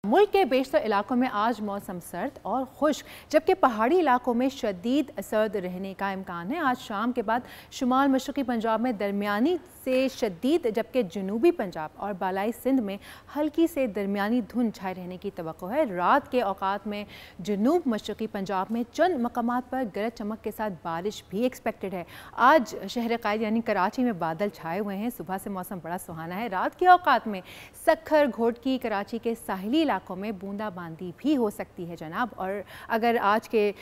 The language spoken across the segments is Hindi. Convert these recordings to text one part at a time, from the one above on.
मुल्क के बेशतर इलाकों में आज मौसम सर्द और खुश्क, जबकि पहाड़ी इलाकों में शदीद सर्द रहने का इम्कान है। आज शाम के बाद शुमाल मशरक़ी पंजाब में दरमियानी से शदीद, जबकि जनूबी पंजाब और बालाई सिंध में हल्की से दरमियानी धुंध छाए रहने की तवक्को है। रात के औकात में जनूब मशरक़ी पंजाब में चंद मकामात पर गरज चमक के साथ बारिश भी एक्सपेक्टेड है। आज शहर कायद यानी कराची में बादल छाए हुए हैं। सुबह से मौसम बड़ा सुहाना है। रात के औकात में सक्खर, घोटकी, कराची के साहिली इलाकों में बूंदाबांदी भी हो सकती है जनाब। और अगर आज के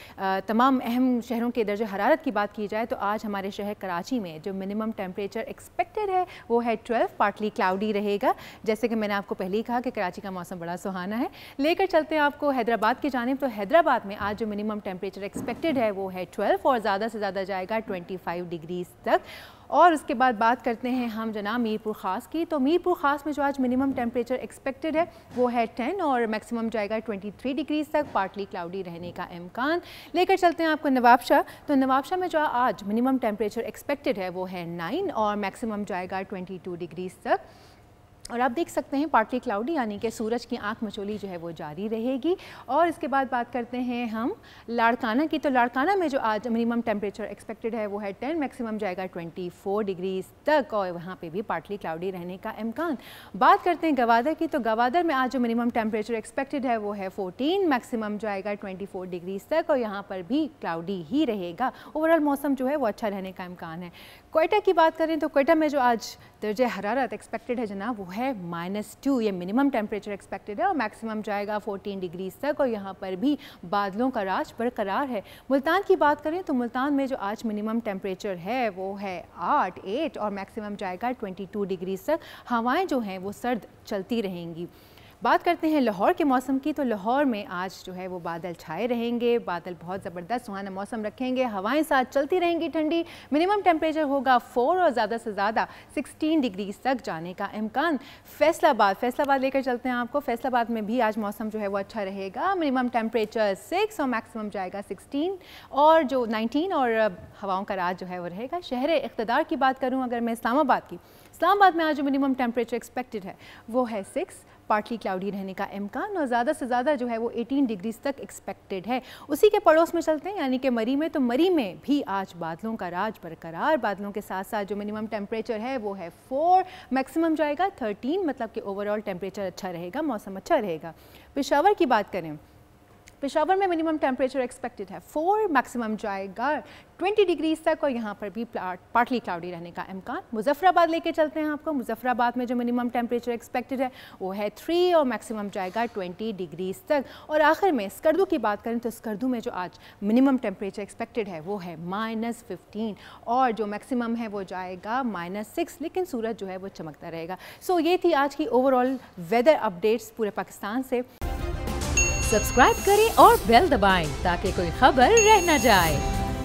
तमाम अहम शहरों के दर्जे हरारत की बात की जाए तो आज हमारे शहर कराची में जो मिनिमम टेम्परेचर एक्सपेक्टेड है वो है 12, पार्टली क्लाउडी रहेगा। जैसे कि मैंने आपको पहले ही कहा कि कराची का मौसम बड़ा सुहाना है। लेकर चलते हैं आपको हैदराबाद की जानिब। तो हैदराबाद में आज जो मिनिमम टेम्परेचर एक्सपेक्टेड है वो है 12 और ज़्यादा से ज़्यादा जाएगा 25 डिग्रीज तक। और उसके बाद बात करते हैं हम जनाब मीरपुर ख़ास की। तो मीरपुर ख़ास में जो आज मिनिमम टेम्परेचर एक्सपेक्टेड है वो है 10 और मैक्सिमम जाएगा 23 डिग्रीज तक, पार्टली क्लाउडी रहने का इम्कान। लेकर चलते हैं आपको नवाबशाह। तो नवाबशाह में जो आज मिनिमम टेम्परेचर एक्सपेक्टेड है वो है 9 और मैक्सिमम जाएगा 22 डिग्रीज तक। और आप देख सकते हैं पार्टली क्लाउडी यानी कि सूरज की आंख मचोली जो है वो जारी रहेगी। और इसके बाद बात करते हैं हम लाड़काना की। तो लाड़काना में जो आज मिनिमम टेम्परेचर एक्सपेक्टेड है वो है 10, मैक्सिमम जाएगा 24 डिग्रीज तक और वहाँ पे भी पार्टली क्लाउडी रहने का इम्कान। बात करते हैं गवादर की। तो गवादर में आज जो मिनिमम टेम्परेचर एक्सपेक्टेड है वो है 14, मैक्सिमम जाएगा 24 डिग्रीज तक और यहाँ पर भी क्लाउडी ही रहेगा। ओवरऑल मौसम जो है वो अच्छा रहने का इम्कान है। क्वेटा की बात करें तो क्वेटा में जो आज दर्जे हरारत एक्सपेक्टेड है जनाब वो है -2, ये मिनिमम टेम्परेचर एक्सपेक्टेड है और मैक्सिमम जाएगा 14 डिग्रीज तक और यहाँ पर भी बादलों का राज बरकरार है। मुल्तान की बात करें तो मुल्तान में जो आज मिनिमम टेम्परेचर है वो है 8 और मैक्सिमम जाएगा 22 डिग्रीज तक। हवाएं जो हैं वो सर्द चलती रहेंगी। बात करते हैं लाहौर के मौसम की। तो लाहौर में आज जो है वो बादल छाए रहेंगे। बादल बहुत ज़बरदस्त सुहाना मौसम रखेंगे। हवाएं साथ चलती रहेंगी ठंडी। मिनिमम टेम्परेचर होगा 4 और ज़्यादा से ज़्यादा 16 डिग्रीज तक जाने का इम्कान। फैसलाबाद लेकर चलते हैं आपको। फैसलाबाद में भी आज मौसम जो है वो अच्छा रहेगा। मिनिमम टेम्परेचर 6 और मैक्सिमम जाएगा 16 और जो 19 और हवाओं का राज जो है वो रहेगा। शहर इक़्तिदार की बात करूँ अगर मैं इस्लामाबाद में आज जो मिनिमम टेम्परेचर एक्सपेक्टेड है वो है 6, पार्टली क्लाउडी रहने का इम्कान और ज़्यादा से ज़्यादा जो है वो 18 डिग्रीज तक एक्सपेक्टेड है। उसी के पड़ोस में चलते हैं यानी कि मरी में। तो मरी में भी आज बादलों का राज बरकरार। बादलों के साथ साथ जो मिनिमम टेम्परेचर है वो है 4, मैक्सिमम जाएगा 13, मतलब कि ओवरऑल टेम्परेचर अच्छा रहेगा, मौसम अच्छा रहेगा। पेशावर की बात करें, पेशावर में मिनिमम टेम्परेचर एक्सपेक्टेड है 4, मैक्सिमम जाएगा 20 डिग्रीज तक और यहाँ पर भी पार्टली क्लाउडी रहने का इम्कान। मुजफ्फराबाद लेके चलते हैं आपको। मुजफ्फराबाद में जो मिनिमम टेम्परेचर एक्सपेक्टेड है वो है 3 और मैक्सिमम जाएगा 20 डिग्रीज तक। और आखिर में स्कर्दू की बात करें तो स्कर्दू में जो आज मिनिमम टेम्परेचर एक्सपेक्टेड है वो है -15 और जो मैक्सिमम है वो जाएगा -6, लेकिन सूरज जो है वो चमकता रहेगा। सो ये थी आज की ओवरऑल वेदर अपडेट्स पूरे पाकिस्तान से। सब्सक्राइब करें और बेल दबाएं ताकि कोई खबर रह न जाए।